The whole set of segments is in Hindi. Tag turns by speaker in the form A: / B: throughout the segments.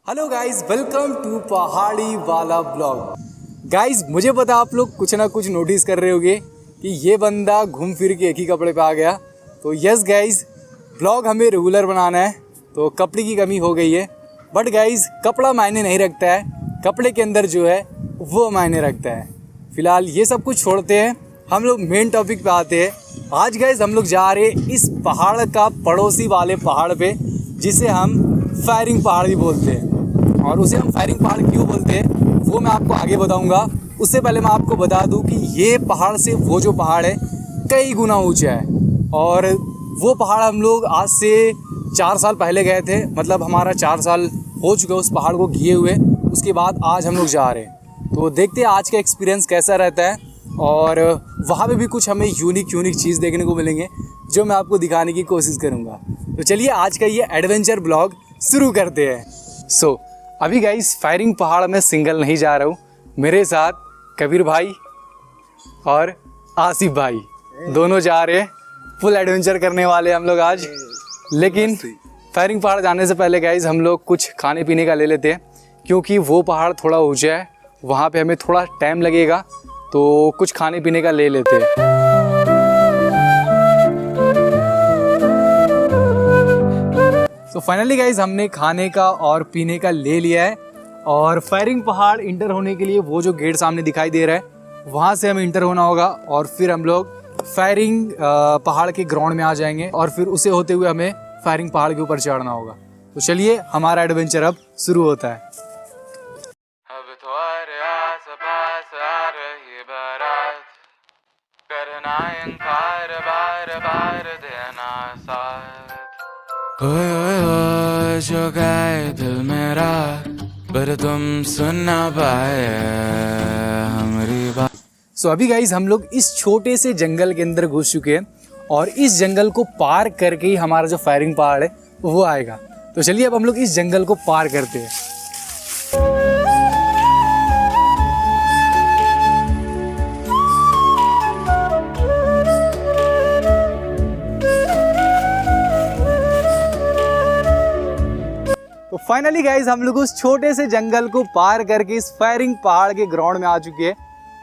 A: हेलो गाइस, वेलकम टू पहाड़ी वाला ब्लॉग। गाइस, मुझे पता आप लोग कुछ ना कुछ नोटिस कर रहे होंगे कि ये बंदा घूम फिर के एक ही कपड़े पे आ गया। तो यस गाइस, ब्लॉग हमें रेगुलर बनाना है तो कपड़े की कमी हो गई है। बट गाइस, कपड़ा मायने नहीं रखता है, कपड़े के अंदर जो है वो मायने रखता है। फिलहाल ये सब कुछ छोड़ते हैं, हम लोग मेन टॉपिक पे आते हैं। आज गाइस हम लोग जा रहे हैं इस पहाड़ का पड़ोसी वाले पहाड़ पे, जिसे हम फायरिंग पहाड़ भी बोलते हैं। और उसे हम फायरिंग पहाड़ क्यों बोलते हैं वो मैं आपको आगे बताऊंगा। उससे पहले मैं आपको बता दूं कि ये पहाड़ से वो जो पहाड़ है कई गुना ऊंचा है। और वो पहाड़ हम लोग आज से 4 साल पहले गए थे, मतलब हमारा 4 साल हो चुका उस पहाड़ को किए हुए। उसके बाद आज हम लोग जा रहे हैं, तो देखते हैं आज का एक्सपीरियंस कैसा रहता है। और वहाँ पे भी कुछ हमें यूनिक चीज़ देखने को मिलेंगे जो मैं आपको दिखाने की कोशिश करूँगा। तो चलिए आज का ये एडवेंचर ब्लॉग शुरू करते हैं। सो अभी गाइस फायरिंग पहाड़ में सिंगल नहीं जा रहा हूँ, मेरे साथ कबीर भाई और आसिफ भाई दोनों जा रहे हैं। फुल एडवेंचर करने वाले हम लोग आज। लेकिन फायरिंग पहाड़ जाने से पहले गाइस हम लोग कुछ खाने पीने का ले लेते हैं, क्योंकि वो पहाड़ थोड़ा ऊंचा है, वहाँ पे हमें थोड़ा टाइम लगेगा, तो कुछ खाने पीने का ले लेते हैं। तो फाइनली गाइज हमने खाने का और पीने का ले लिया है। और फायरिंग पहाड़ इंटर होने के लिए वो जो गेट सामने दिखाई दे रहा है वहाँ से हमें इंटर होना होगा, और फिर हम लोग फायरिंग पहाड़ के ग्राउंड में आ जाएंगे, और फिर उसे होते हुए हमें फायरिंग पहाड़ के ऊपर चढ़ना होगा। तो चलिए हमारा एडवेंचर अब शुरू होता है।
B: अब तुम्हारे आस-पास आ रही बारात, करना इनकार बार देना साथ। ओए जो गाए दिल मेरा, पर तुम सुन ना पाए हमारी बात।
A: सो अभी गाइज हम लोग इस छोटे से जंगल के अंदर घुस चुके हैं, और इस जंगल को पार करके ही हमारा जो फायरिंग पहाड़ है वो आएगा। तो चलिए अब हम लोग इस जंगल को पार करते हैं। तो फाइनली गाइज हम लोग उस छोटे से जंगल को पार करके इस फायरिंग पहाड़ के ग्राउंड में आ चुके हैं।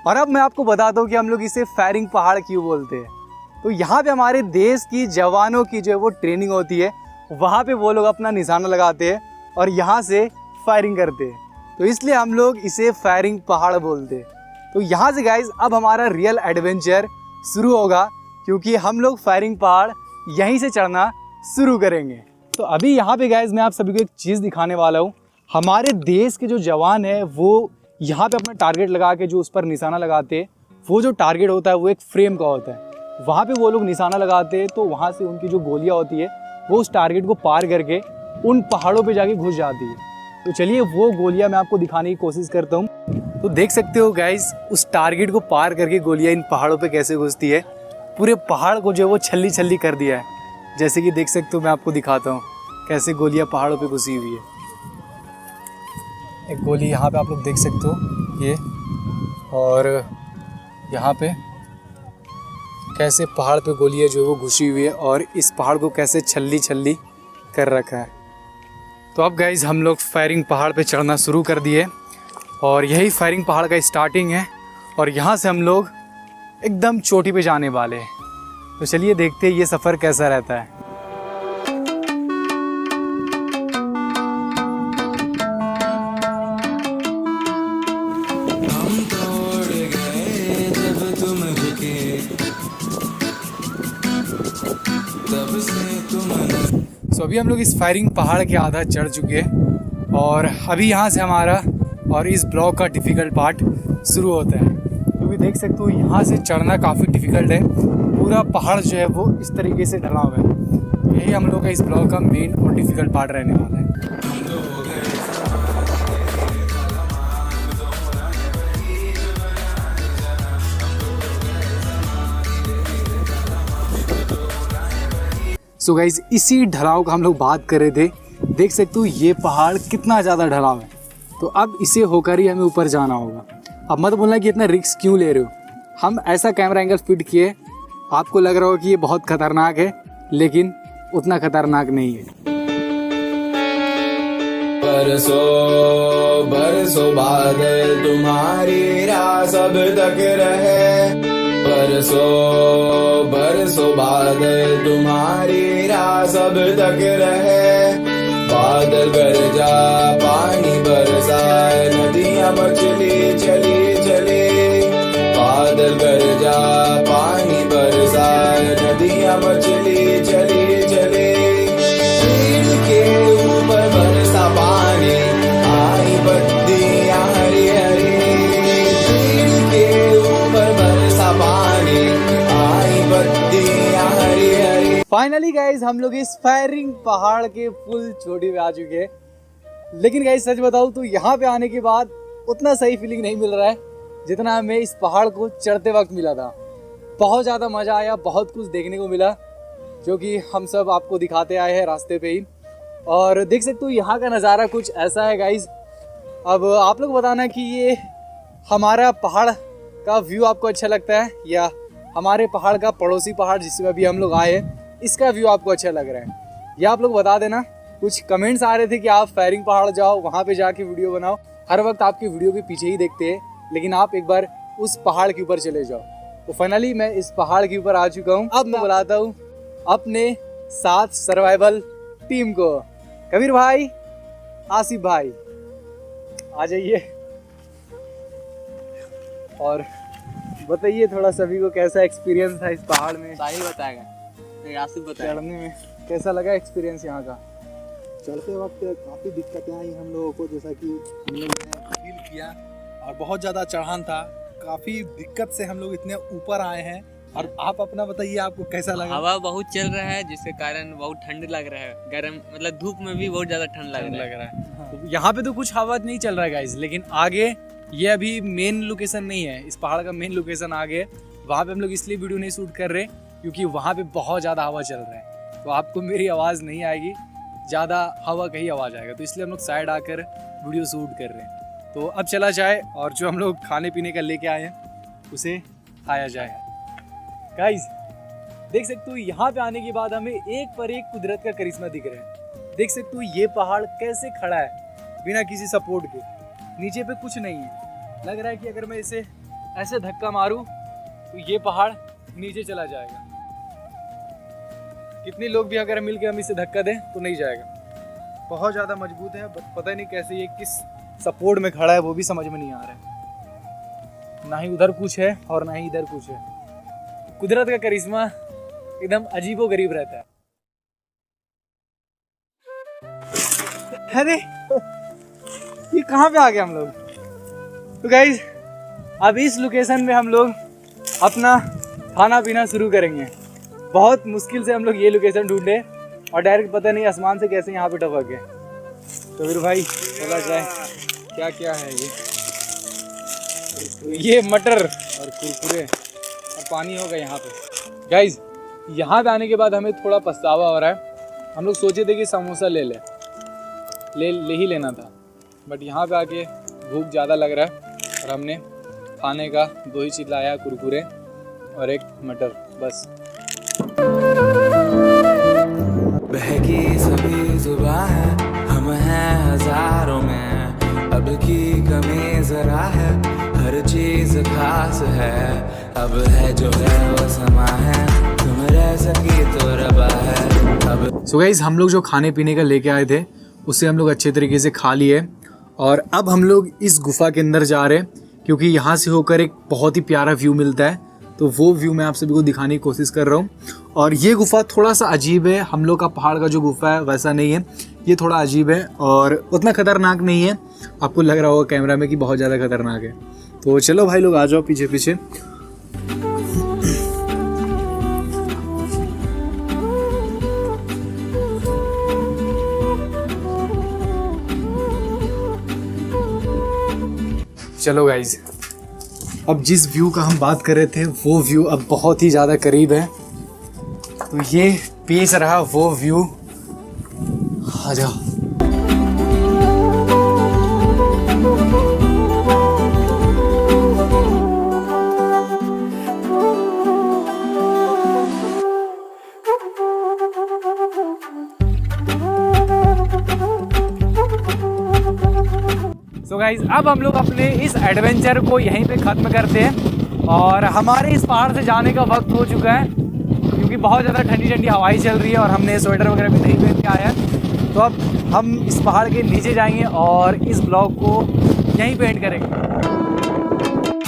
A: और अब मैं आपको बताता हूँ कि हम लोग इसे फायरिंग पहाड़ क्यों बोलते हैं। तो यहाँ पे हमारे देश की जवानों की जो है वो ट्रेनिंग होती है, वहाँ पे वो लोग अपना निशाना लगाते हैं और यहाँ से फायरिंग करते हैं, तो इसलिए हम लोग इसे फायरिंग पहाड़ बोलते हैं। तो यहाँ से गाइज अब हमारा रियल एडवेंचर शुरू होगा, क्योंकि हम लोग फायरिंग पहाड़ यहीं से चढ़ना शुरू करेंगे। तो अभी यहाँ पे गाइज मैं आप सभी को एक चीज़ दिखाने वाला हूँ। हमारे देश के जो जवान हैं वो यहाँ पे अपना टारगेट लगा के जो उस पर निशाना लगाते हैं, वो जो टारगेट होता है वो एक फ्रेम का होता है। वहाँ पे वो लोग निशाना लगाते हैं, तो वहाँ से उनकी जो गोलियाँ होती है वो उस टारगेट को पार करके उन पहाड़ों पे जाके घुस जाती है। तो चलिए वो गोलियाँ मैं आपको दिखाने की कोशिश करता हूँ। तो देख सकते हो गाइज उस टारगेट को पार करके गोलियाँ इन पहाड़ों पे कैसे घुसती है। पूरे पहाड़ को जो है वो छल्ली कर दिया है। जैसे कि देख सकते हो, मैं आपको दिखाता हूँ कैसे गोलियाँ पहाड़ों पे घुसी हुई है। एक गोली यहाँ पे आप लोग देख सकते हो ये, और यहाँ पे कैसे पहाड़ पे गोलियाँ जो है वो घुसी हुई है, और इस पहाड़ को कैसे छल्ली कर रखा है। तो अब गाइज हम लोग फायरिंग पहाड़ पे चढ़ना शुरू कर दिए, और यही फायरिंग पहाड़ का स्टार्टिंग है, और यहाँ से हम लोग एकदम चोटी पे जाने वाले हैं। तो चलिए देखते हैं ये सफ़र कैसा रहता है। तो अभी हम लोग इस फायरिंग पहाड़ के आधा चढ़ चुके हैं, और अभी यहाँ से हमारा और इस ब्लॉक का डिफ़िकल्ट पार्ट शुरू होता है। तो भी देख सकते हो यहाँ से चढ़ना काफ़ी डिफ़िकल्ट है। पूरा पहाड़ जो है वो इस तरीके से ढला हुआ है। तो यही हम लोग का इस ब्लॉक का मेन और डिफ़िकल्ट पार्ट रहने वाला है। सो गाइज इसी ढलाव का हम लोग बात कर रहे थे। देख सकते हो ये पहाड़ कितना ज़्यादा ढलाव है, तो अब इसे होकर ही हमें ऊपर जाना होगा। अब मत बोलना कि इतना रिस्क क्यों ले रहे हो। हम ऐसा कैमरा एंगल फिट किए, आपको लग रहा हो कि ये बहुत खतरनाक है, लेकिन उतना खतरनाक नहीं है।
B: बरसों बरसों बादल तुम्हारी राह सब तक रहे, बरसों बरसों बादल तुम्हारी राह सब तक रहे। बादल गरजा पानी बरसाए नदियां मचली चली चली, बादल गरजा पानी बरसाए नदियां मचली चली चली। पेड़ के ऊपर बरसा पानी आई बत्तियां हरी हरी, पेड़ के ऊपर बरसा पानी आई बत्तियां हरी हरी।
A: फाइनली गाइज हम लोग इस फायरिंग पहाड़ के फुल चोटी पे आ चुके हैं। लेकिन गाइज सच बताऊं तो यहाँ पे आने के बाद उतना सही फीलिंग नहीं मिल रहा है जितना हमें इस पहाड़ को चढ़ते वक्त मिला था। बहुत ज़्यादा मज़ा आया, बहुत कुछ देखने को मिला जो कि हम सब आपको दिखाते आए हैं रास्ते पे ही। और देख सकते हो यहाँ का नज़ारा कुछ ऐसा है गाइज। अब आप लोग बताना कि ये हमारा पहाड़ का व्यू आपको अच्छा लगता है या हमारे पहाड़ का पड़ोसी पहाड़ जिसमें अभी हम लोग आए हैं इसका व्यू आपको अच्छा लग रहा है। ये आप लोग बता देना। कुछ कमेंट्स आ रहे थे कि आप फायरिंग पहाड़ जाओ, वहाँ पे जाके वीडियो बनाओ। हर वक्त आपकी वीडियो के पीछे ही देखते हैं, लेकिन आप एक बार उस पहाड़ के ऊपर चले जाओ। तो फाइनली मैं इस पहाड़ के ऊपर आ चुका हूँ। अब मैं बुलाता हूँ अपने साथ सर्वाइवल टीम को। कबीर भाई, आसिफ भाई, आ जाइए और बताइए थोड़ा सभी को कैसा एक्सपीरियंस था इस पहाड़ में।
C: साहिल बताएगा, नहीं आसिफ बताएगा।
A: चढ़ने में कैसा लगा एक्सपीरियंस यहाँ का?
D: चढ़ते वक्त काफ़ी दिक्कतें आई हम लोगों को, जैसा कि हम लोग ने फील किया और बहुत ज़्यादा चढ़ान था। काफ़ी दिक्कत से हम लोग इतने ऊपर आए हैं। और आप अपना बताइए, आपको कैसा लगा?
C: हवा बहुत चल रहा है जिसके कारण बहुत ठंड लग रहा है, गर्म मतलब धूप में भी बहुत ज़्यादा ठंड लग रहा है।
A: तो यहाँ पे तो कुछ हवा नहीं चल रहा है गाइज, लेकिन आगे ये अभी मेन लोकेशन नहीं है। इस पहाड़ का मेन लोकेशन आगे, वहाँ पे हम लोग इसलिए वीडियो नहीं शूट कर रहे क्योंकि वहाँ पे बहुत ज़्यादा हवा चल रहा है। तो आपको मेरी आवाज़ नहीं आएगी, ज़्यादा हवा का ही आवाज़ आएगा। तो इसलिए हम लोग साइड आकर वीडियो शूट कर रहे हैं। तो अब चला जाए और जो हम लोग खाने पीने का लेके आए हैं उसे खाया जाए। गाइज देख सकते हो यहाँ पे आने के बाद हमें एक पर एक कुदरत का करिश्मा दिख रहा है। देख सकते हो ये पहाड़ कैसे खड़ा है बिना किसी सपोर्ट के, नीचे पे कुछ नहीं है। लग रहा है कि अगर मैं इसे ऐसे धक्का मारूं तो ये पहाड़ नीचे चला जाएगा। कितने लोग भी अगर मिलके हम इसे धक्का दें तो नहीं जाएगा। बहुत ज़्यादा मजबूत है, बट पता नहीं कैसे ये किस सपोर्ट में खड़ा है वो भी समझ में नहीं आ रहा है। ना ही उधर कुछ है और ना ही इधर कुछ है। कुदरत का करिश्मा एकदम अजीबो गरीब रहता है। अरे ये कहाँ पे आ गए हम लोग? तो गाइज अब इस लोकेशन में हम लोग अपना खाना पीना शुरू करेंगे। बहुत मुश्किल से हम लोग ये लोकेशन ढूंढे और डायरेक्ट पता नहीं आसमान से कैसे यहाँ पे टपक गए। तो फिर भाई चला जाए, क्या क्या है ये मटर और कुरकुरे और पानी होगा यहाँ पे। गाइज यहाँ पे आने के बाद हमें थोड़ा पछतावा हो रहा है। हम लोग सोचे थे कि समोसा ले ही लेना था, बट यहाँ पे आके भूख ज़्यादा लग रहा है और हमने खाने का 2 ही चीज़ लाया, कुरकुरे और एक मटर, बस।
B: बहकी सभी जुबां है, हम हैं हजारों में, अब की कमी जरा है, हर चीज खास है, अब है जो है वो समा है, तुम रह सकी तो रबा है अब।
A: सो गाइस हम लोग जो खाने पीने का लेके आए थे उसे हम लोग अच्छे तरीके से खा लिए और अब हम लोग इस गुफा के अंदर जा रहे हैं क्योंकि यहाँ से होकर एक बहुत ही प्यारा व्यू मिलता है। तो वो व्यू मैं आप सभी को दिखाने की कोशिश कर रहा हूँ। और ये गुफा थोड़ा सा अजीब है, हम लोग का पहाड़ का जो गुफा है वैसा नहीं है, ये थोड़ा अजीब है और उतना खतरनाक नहीं है। आपको लग रहा होगा कैमरा में कि बहुत ज़्यादा खतरनाक है। तो चलो भाई लोग आ जाओ पीछे पीछे। चलो गाइज, अब जिस व्यू का हम बात कर रहे थे वो व्यू अब बहुत ही ज़्यादा करीब है। तो ये पेश रहा वो व्यू। आ जाओ। सो गाइज अब हम लोग अपने इस एडवेंचर को यहीं पे ख़त्म करते हैं और हमारे इस पहाड़ से जाने का वक्त हो चुका है क्योंकि बहुत ज़्यादा ठंडी ठंडी हवाएं चल रही है और हमने स्वेटर वगैरह भी नहीं पहन के आया है। तो अब हम इस पहाड़ के नीचे जाएंगे और इस ब्लॉग को यहीं पे एंड करेंगे।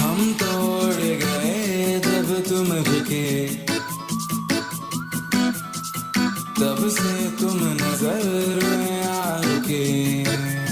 B: हम तोड़ गए जब तुम रुके, तब से तुम नजर में आ रुके।